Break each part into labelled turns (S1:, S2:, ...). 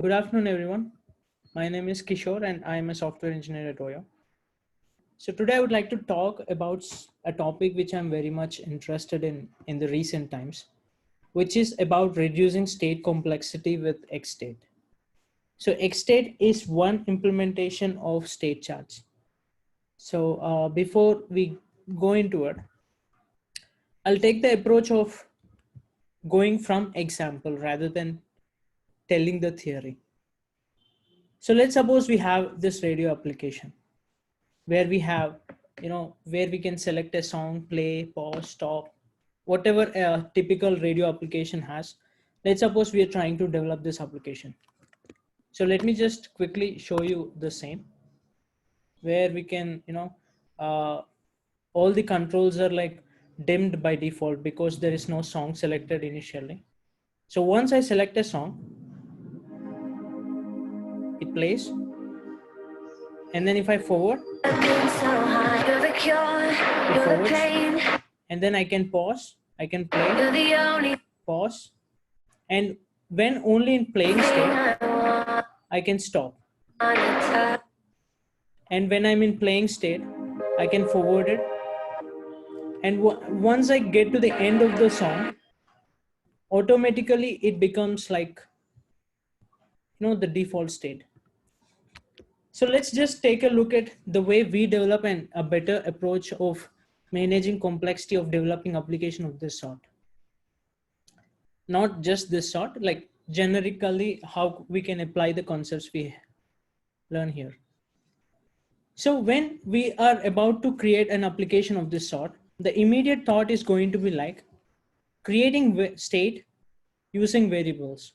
S1: Good afternoon, everyone. My name is Kishore and I am a software engineer at Oyo. So today I would like to talk about a topic which I'm very much interested in the recent times, which is about reducing state complexity with XState. So XState is one implementation of state charts. So before we go into it, I'll take the approach of going from example rather than telling the theory. So let's suppose we have this radio application where we have, where we can select a song, play, pause, stop, whatever a typical radio application has. Let's suppose we are trying to develop this application. So let me just quickly show you the same, where we can, uh, all the controls are like dimmed by default because there is no song selected initially. So once I select a song, it plays. And then if I forward, and then I can pause, I can play, pause, and when only in playing state, I can stop. And when I'm in playing state, I can forward it. And once I get to the end of the song, automatically it becomes like, the default state. So let's just take a look at the way we develop a better approach of managing complexity of developing application of this sort. Not just this sort, like generically how we can apply the concepts we learn here. So when we are about to create an application of this sort, the immediate thought is going to be like creating state using variables.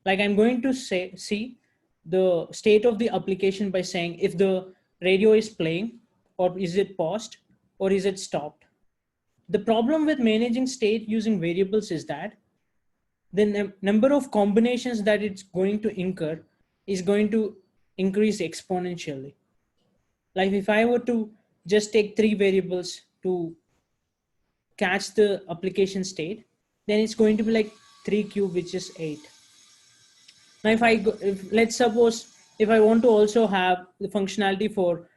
S1: Like I'm going to see the state of the application by saying if the radio is playing, or is it paused, or is it stopped. The problem with managing state using variables is that the number of combinations that it's going to incur is going to increase exponentially. Like if I were to just take 3 variables to catch the application state, then it's going to be like 3 cube, which is 8. Now let's suppose if I want to also have the functionality for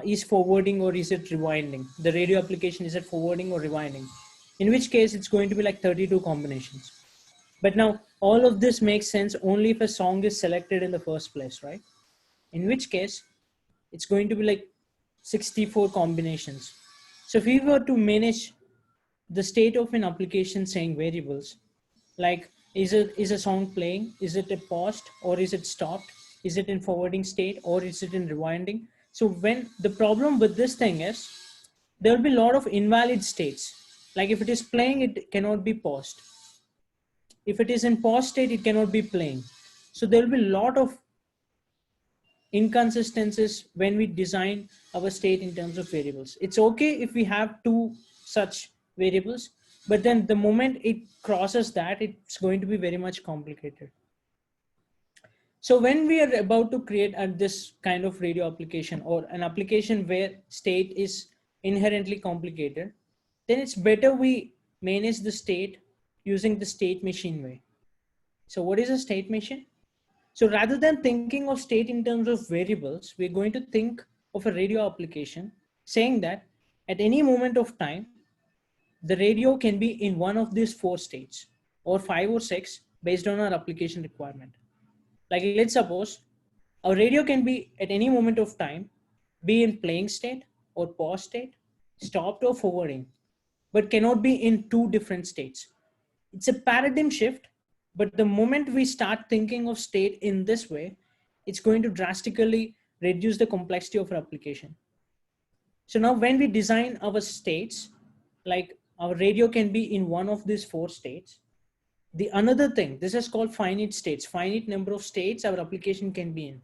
S1: is forwarding or is it rewinding, the radio application, is it forwarding or rewinding, in which case it's going to be like 32 combinations. But now all of this makes sense only if a song is selected in the first place, right? In which case it's going to be like 64 combinations. So if we were to manage the state of an application saying variables, like is a song playing, is it a paused or is it stopped, is it in forwarding state or is it in rewinding. So when the problem with this thing is there will be a lot of invalid states. Like if it is playing, it cannot be paused. If it is in pause state, it cannot be playing. So there will be a lot of inconsistencies when we design our state in terms of variables. It's okay if we have 2 such variables, but then the moment it crosses that, it's going to be very much complicated. So when we are about to create this kind of radio application or an application where state is inherently complicated, then it's better we manage the state using the state machine way. So what is a state machine? So rather than thinking of state in terms of variables, we're going to think of a radio application saying that at any moment of time, the radio can be in one of these 4 states or 5 or 6 based on our application requirement. Like let's suppose our radio can be at any moment of time, be in playing state or pause state, stopped or forwarding, but cannot be in 2 different states. It's a paradigm shift, but the moment we start thinking of state in this way, it's going to drastically reduce the complexity of our application. So now when we design our states, like our radio can be in one of these 4 states. The another thing, this is called finite states, finite number of states our application can be in.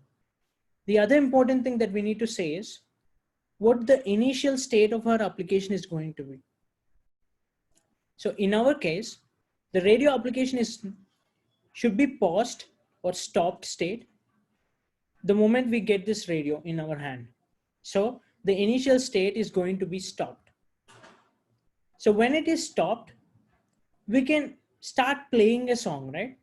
S1: The other important thing that we need to say is what the initial state of our application is going to be. So in our case, the radio application should be paused or stopped state the moment we get this radio in our hand. So the initial state is going to be stopped. So when it is stopped, we can start playing a song, right?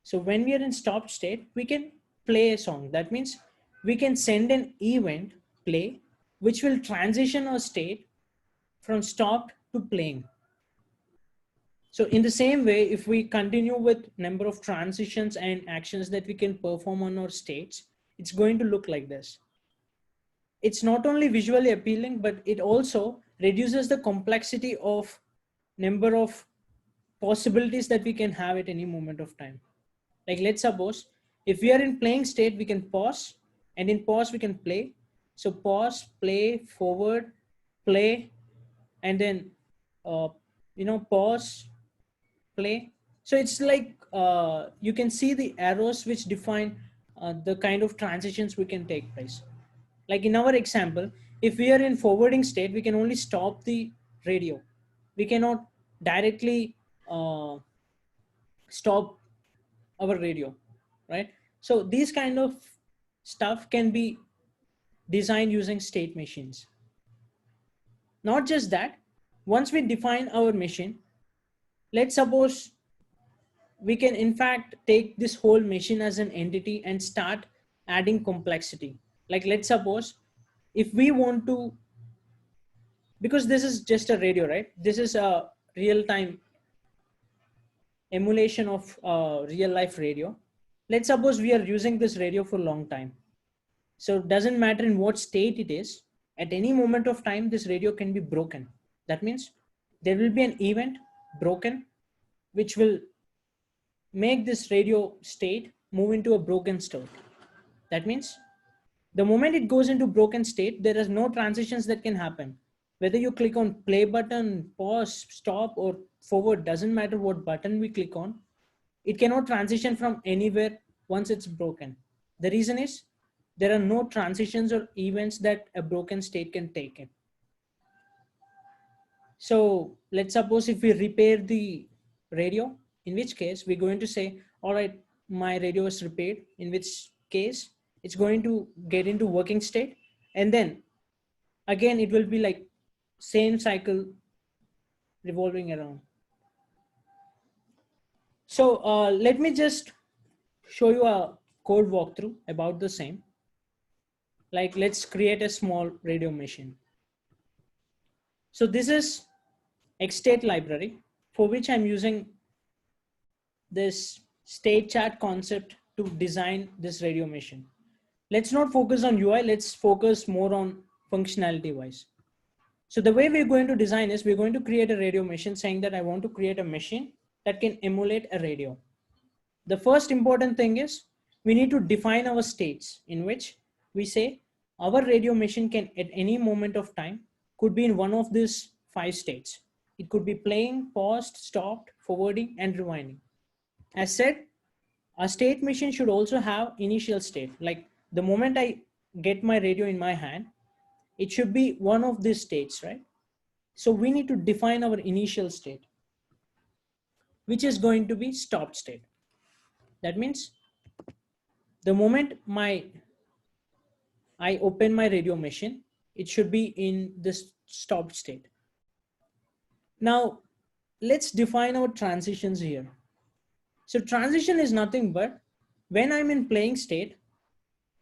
S1: So when we are in stopped state, we can play a song. That means we can send an event play, which will transition our state from stopped to playing. So in the same way, if we continue with number of transitions and actions that we can perform on our states, it's going to look like this. It's not only visually appealing, but it also reduces the complexity of number of possibilities that we can have at any moment of time. Like let's suppose if we are in playing state, we can pause, and in pause we can play. So pause, play, forward, play, and then pause, play. So it's like you can see the arrows which define the kind of transitions we can take place. Like in our example, if we are in forwarding state, we can only stop the radio. We cannot directly stop our radio, right? So these kind of stuff can be designed using state machines. Not just that, once we define our machine, let's suppose we can in fact take this whole machine as an entity and start adding complexity. Like let's suppose if we want to, because this is just a radio, right? This is a real-time emulation of real life radio. Let's suppose we are using this radio for a long time. So it doesn't matter in what state it is, at any moment of time, this radio can be broken. That means there will be an event broken, which will make this radio state move into a broken state. That means the moment it goes into broken state, there is no transitions that can happen. Whether you click on play button, pause, stop, or forward, doesn't matter what button we click on, it cannot transition from anywhere once it's broken. The reason is there are no transitions or events that a broken state can take in. So let's suppose if we repair the radio, in which case we're going to say, all right, my radio is repaired, in which case it's going to get into working state. And then again, it will be like same cycle revolving around. So let me just show you a code walkthrough about the same. Like let's create a small radio machine. So this is XState library for which I'm using this state chart concept to design this radio machine. Let's not focus on UI, let's focus more on functionality wise. So the way we're going to design is we're going to create a radio machine saying that I want to create a machine that can emulate a radio. The first important thing is we need to define our states in which we say our radio machine can at any moment of time could be in one of these 5 states. It could be playing, paused, stopped, forwarding, and rewinding. As said, a state machine should also have initial state. Like the moment I get my radio in my hand, it should be one of these states, right? So we need to define our initial state, which is going to be stopped state. That means the moment I open my radio machine, it should be in this stopped state. Now let's define our transitions here. So transition is nothing but when I'm in playing state,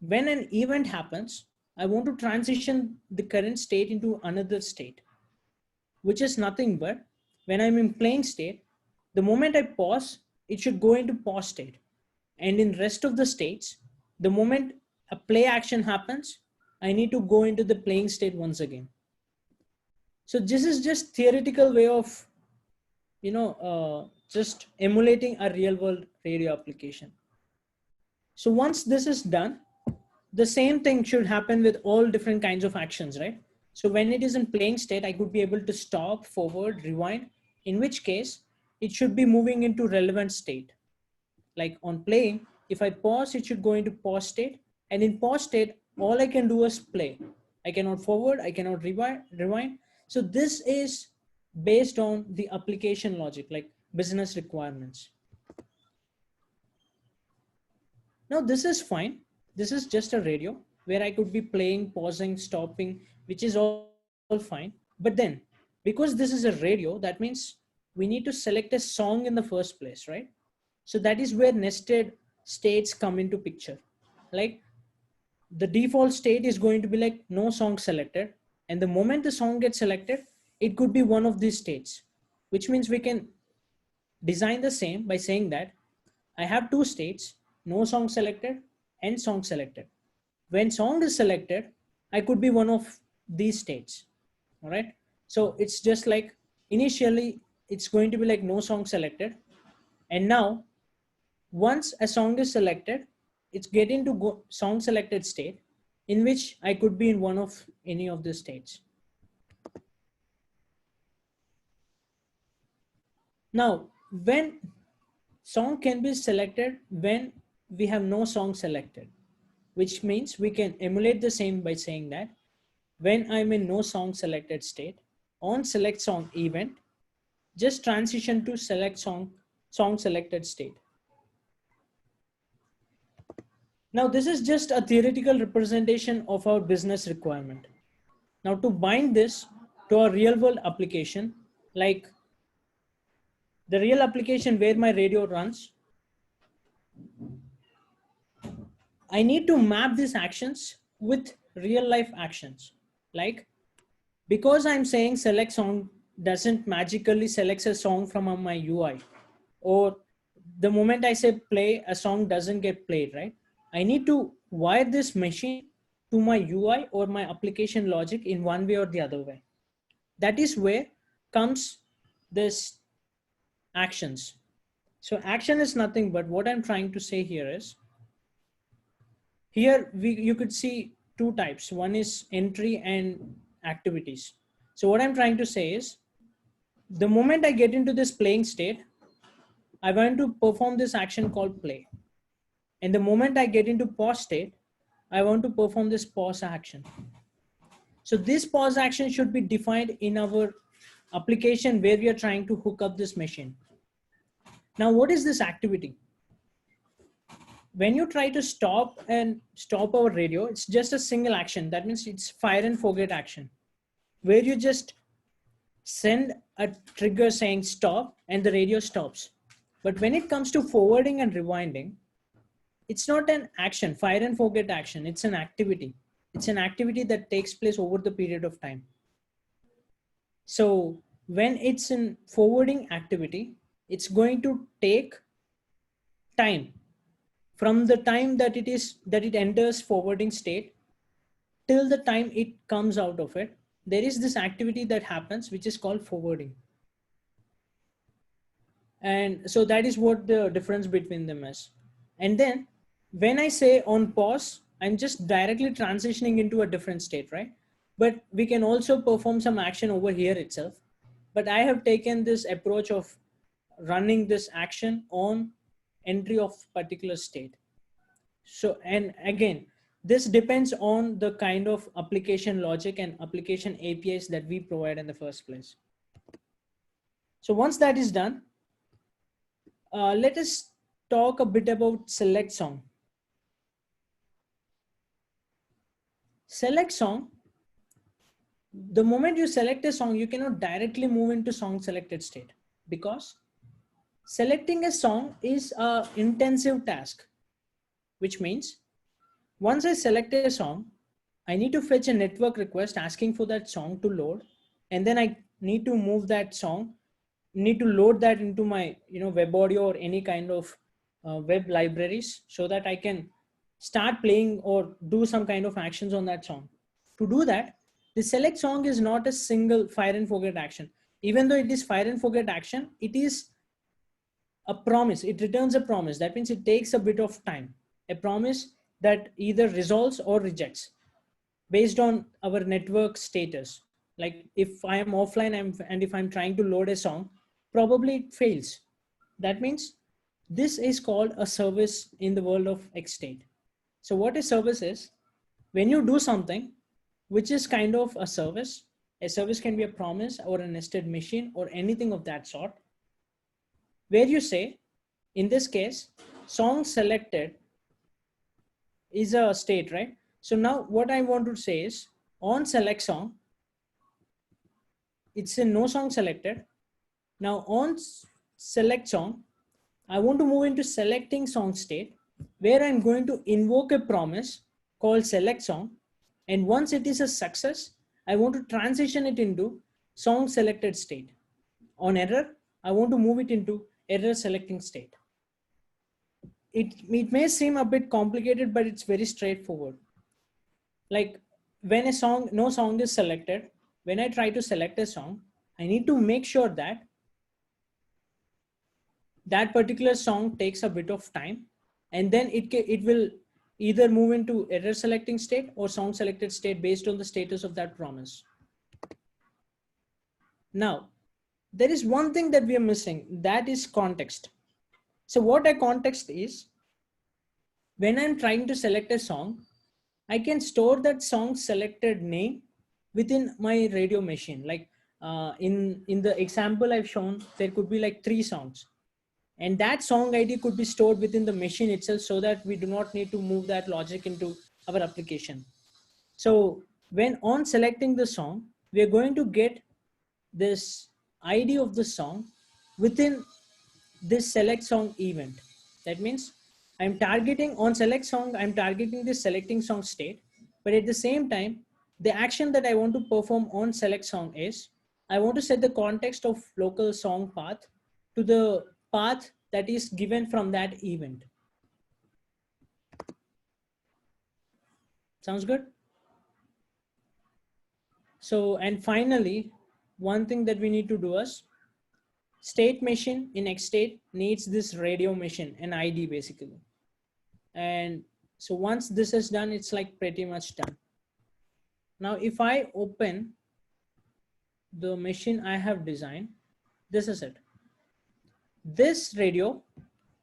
S1: when an event happens, I want to transition the current state into another state, which is nothing but when I'm in playing state, the moment I pause, it should go into pause state. And in rest of the states, the moment a play action happens, I need to go into the playing state once again. So this is just theoretical way of, just emulating a real world radio application. So once this is done, the same thing should happen with all different kinds of actions, right? So when it is in playing state, I could be able to stop, forward, rewind, in which case it should be moving into relevant state. Like on playing, if I pause, it should go into pause state. And in pause state, all I can do is play. I cannot forward, I cannot rewind. So this is based on the application logic, like business requirements. Now this is fine. This is just a radio where I could be playing, pausing, stopping, which is all fine. But then because this is a radio, that means we need to select a song in the first place, right? So that is where nested states come into picture. like the default state is going to be like no song selected. And the moment the song gets selected, it could be one of these states, which means we can design the same by saying that I have two states, no song selected and song selected. When song is selected, I could be one of these states. All right. So it's just like initially it's going to be like no song selected. And now once a song is selected, it's getting to go song selected state in which I could be in one of any of the states. Now, when song can be selected when we have no song selected, which means we can emulate the same by saying that when I'm in no song selected state, on select song event, just transition to select song selected state. Now, this is just a theoretical representation of our business requirement. Now, to bind this to a real world application, like the real application where my radio runs, I need to map these actions with real life actions. Like, because I'm saying select song doesn't magically select a song from my UI, or the moment I say play, a song doesn't get played, right? I need to wire this machine to my UI or my application logic in one way or the other way. That is where comes this actions. So action is nothing but what I'm trying to say here is, here you could see two types. One is entry and activities. So what I'm trying to say is, the moment I get into this playing state, I want to perform this action called play. And the moment I get into pause state, I want to perform this pause action. So this pause action should be defined in our application where we are trying to hook up this machine. Now, what is this activity? When you try to stop our radio, it's just a single action. That means it's fire and forget action, where you just send a trigger saying stop and the radio stops. But when it comes to forwarding and rewinding, it's not an action, fire and forget action. It's an activity. It's an activity that takes place over the period of time. So when it's in forwarding activity, it's going to take time from the time that it enters forwarding state till the time it comes out of it. There is this activity that happens which is called forwarding. And so that is what the difference between them is. And then when I say on pause, I'm just directly transitioning into a different state, right? But we can also perform some action over here itself. But I have taken this approach of running this action on entry of particular state. So, and again, this depends on the kind of application logic and application APIs that we provide in the first place. So once that is done, let us talk a bit about select song. Select song, the moment you select a song, you cannot directly move into song selected state, because selecting a song is an intensive task, which means once I select a song, I need to fetch a network request asking for that song to load. And then I need to move that song, need to load that into my web audio or any kind of web libraries, so that I can start playing or do some kind of actions on that song. To do that, the select song is not a single fire and forget action. Even though it is fire and forget action, it is a promise. It returns a promise. That means it takes a bit of time. A promise that either resolves or rejects based on our network status. Like if I am offline and if I'm trying to load a song, probably it fails. That means this is called a service in the world of X state. So what a service is, when you do something which is kind of a service can be a promise or a nested machine or anything of that sort, where you say, in this case, song selected is a state, right? So now what I want to say is, on select song, it's a no song selected. Now on select song, I want to move into selecting song state, where I'm going to invoke a promise called select song. And once it is a success, I want to transition it into song selected state. On error, I want to move it into error selecting state. It may seem a bit complicated, but it's very straightforward. Like when no song is selected, when I try to select a song, I need to make sure that that particular song takes a bit of time, and then it will either move into error selecting state or song selected state based on the status of that promise. Now, there is one thing that we are missing, that is context. So what a context is, when I'm trying to select a song, I can store that song selected name within my radio machine. Like in the example I've shown, there could be like 3 songs, and that song ID could be stored within the machine itself, so that we do not need to move that logic into our application. So when on selecting the song, we are going to get this ID of the song within this select song event. That means I'm targeting on select song, I'm targeting this selecting song state, but at the same time, the action that I want to perform on select song is I want to set the context of local song path to the path that is given from that event. Sounds good? So, and finally, one thing that we need to do is state machine in XState needs this radio machine, an ID basically. And so once this is done, it's like pretty much done. Now, if I open the machine I have designed, this is it. This radio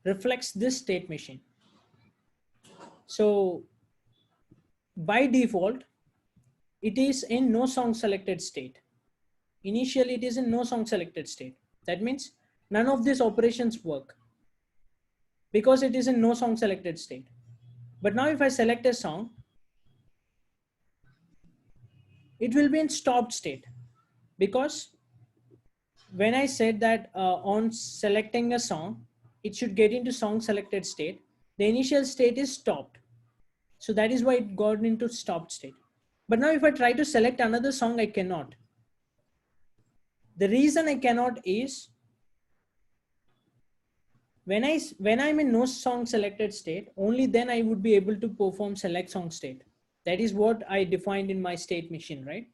S1: reflects this state machine. So by default, it is in no song selected state. Initially, it is in no song selected state. That means none of these operations work because it is in no song selected state. But now if I select a song, it will be in stopped state, because when I said that on selecting a song, it should get into song selected state, the initial state is stopped. So that is why it got into stopped state. But now if I try to select another song, I cannot. The reason I cannot is when I'm in no song selected state, only then I would be able to perform select song state. That is what I defined in my state machine, right?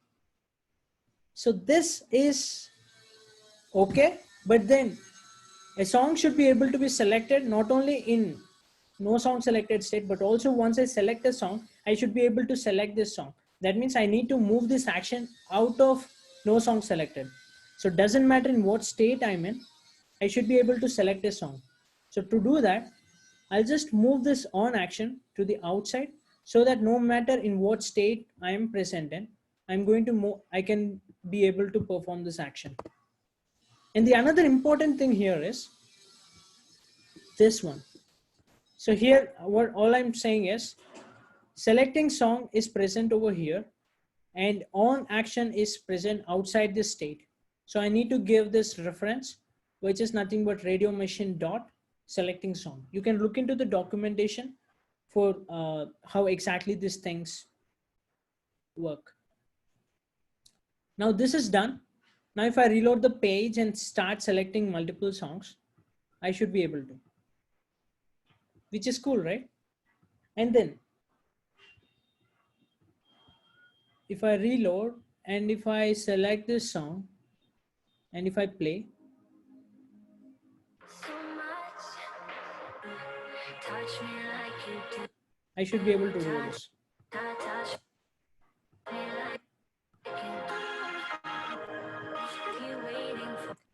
S1: So this is okay, but then a song should be able to be selected not only in no song selected state, but also once I select a song, I should be able to select this song. That means I need to move this action out of no song selected. So it doesn't matter in what state I'm in, I should be able to select a song. So to do that, I'll just move this on action to the outside, so that no matter in what state I am present in, I'm going to move, I can be able to perform this action. And the another important thing here is this one. So here, what all I'm saying is selecting song is present over here and on action is present outside this state. So I need to give this reference, which is nothing but radio machine dot selecting song. You can look into the documentation for how exactly these things work. Now this is done. Now if I reload the page and start selecting multiple songs, I should be able to, which is cool, right? And then if I reload and if I select this song and if I play, I should be able to do this.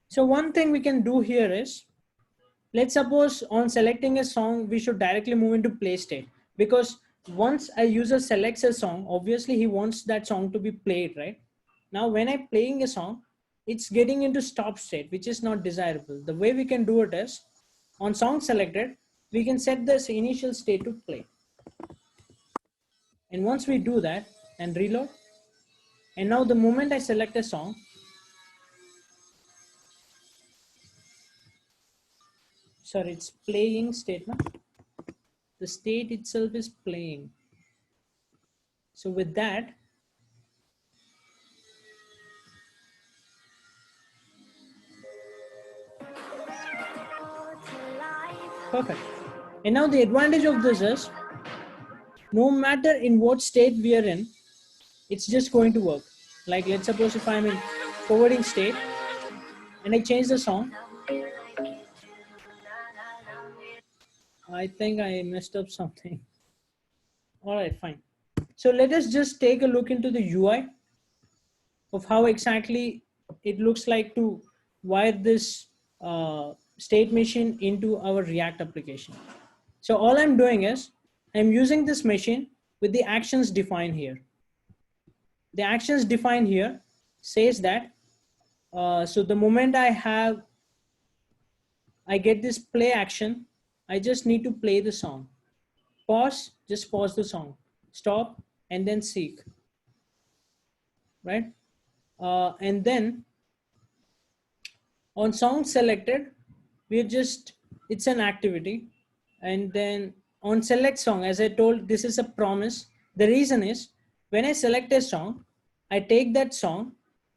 S1: So one thing we can do here is, let's suppose on selecting a song, we should directly move into play state, because once a user selects a song, obviously he wants that song to be played, right? Now, when I'm playing a song, it's getting into stop state, which is not desirable. The way we can do it is on song selected, we can set this initial state to play. And once we do that and reload, and now the moment I select a song, sorry, it's playing statement. The state itself is playing. So with that, perfect. And now the advantage of this is, no matter in what state we are in, it's just going to work. Like let's suppose if I'm in forwarding state and I change the song, I think I messed up something. All right, fine. So let us just take a look into the UI of how exactly it looks like to wire this state machine into our React application. So all I'm doing is I'm using this machine with the actions defined here. The actions defined here says that, so the moment I get this play action, I just need to play the song. Pause, just pause the song. Stop, and then seek, right? And then on song selected, it's an activity. And then on select song, as I told, this is a promise. The reason is, when I select a song, I take that song,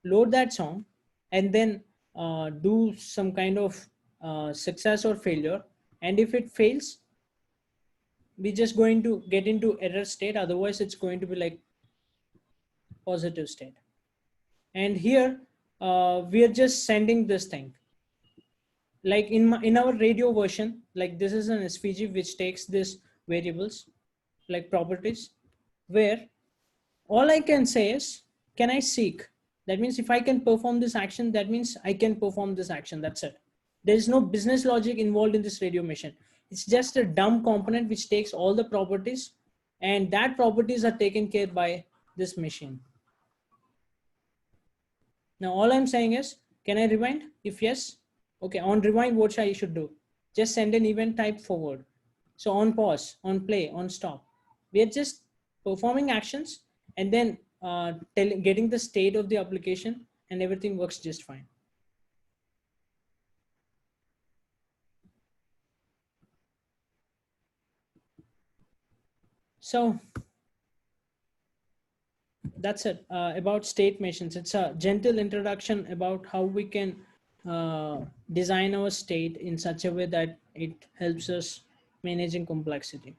S1: load that song, and then do some kind of success or failure. And if it fails, we're just going to get into error state. Otherwise it's going to be like positive state. And here we are just sending this thing. Like in our radio version, like this is an SVG which takes this variables like properties, where all I can say is, can I seek? That means if I can perform this action, that means I can perform this action. That's it. There is no business logic involved in this radio machine. It's just a dumb component which takes all the properties, and that properties are taken care by this machine. Now all I'm saying is, can I rewind? If yes, okay, on rewind, what I should do? Just send an event type forward. So on pause, on play, on stop, we are just performing actions and then getting the state of the application, and everything works just fine. So that's it about state machines. It's a gentle introduction about how we can design our state in such a way that it helps us managing complexity.